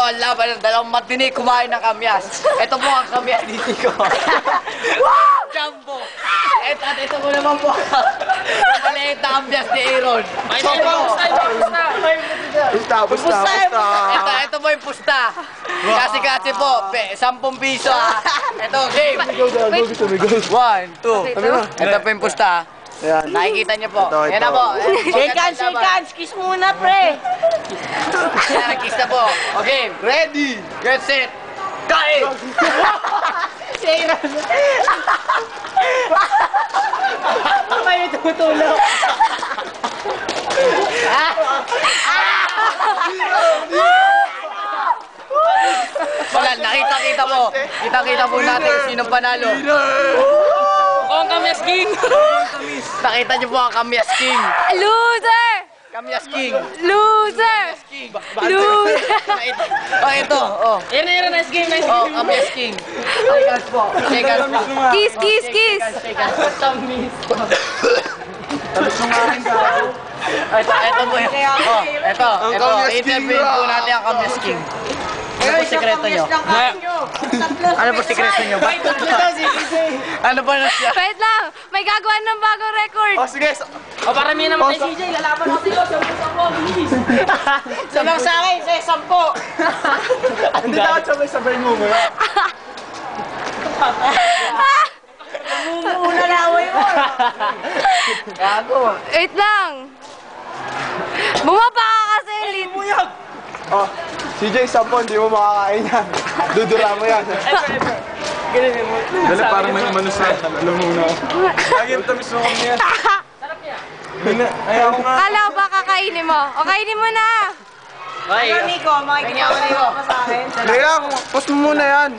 ang laban ng dalawang matinik kumain ng kamyas. Ito po ang kamyas ni Nico. Jumbo. At ito mo naman po. Maliit na kamyas ni Aaron. Pusta. Ito po yung pusta. Kasi po, 10 piso ha. Ito, game. 1, 2. Ito po yung pusta. Ayan. Nakikita niyo po. Yan na po. Shake hands. Kiss muna, pre. Yan, kiss na po. Okay. Ready! Get set. Kain! May tutulog. Wala, nakita-kita mo. Kita-kita po natin kung sinong panalo. Ang Kamyas King. Nakita niyo po ang Kamyas King. Loser! Kamyas King. Loser! Loser! Oh, ito. Oh. Yan, nice game. Oh, Kamyas King. Shake hands po. Shake hands po. Kiss, kiss, kiss! Shake hands po. Ito po yun. Oh, ito. Interview po natin ang Kamyas King. Ano po sikreto nyo? Ano po sikreto nyo? Ano po na siya? Wait lang! May gagawa ng bagong record! Oh, sige. O, parami naman kay CJ. Lalaban ko sa'yo. 10. Salang sa akin, sa 10. Hindi dapat sabay-sabay mo mo. Una laway mo. Gago. Wait lang! Bumaba ka kasi, Lid! Oh, CJ, 10, hindi mo makakain yan. Dudura mo yan. Dali, parang may umano sa alam mo na. Lagi yung tamis mo kami yan. Sarap niya. Ayaw nga. Kala ko ba kakainin mo? O, kainin mo na! Nico, makikita ko sa akin. Hindi lang, post mo muna yan.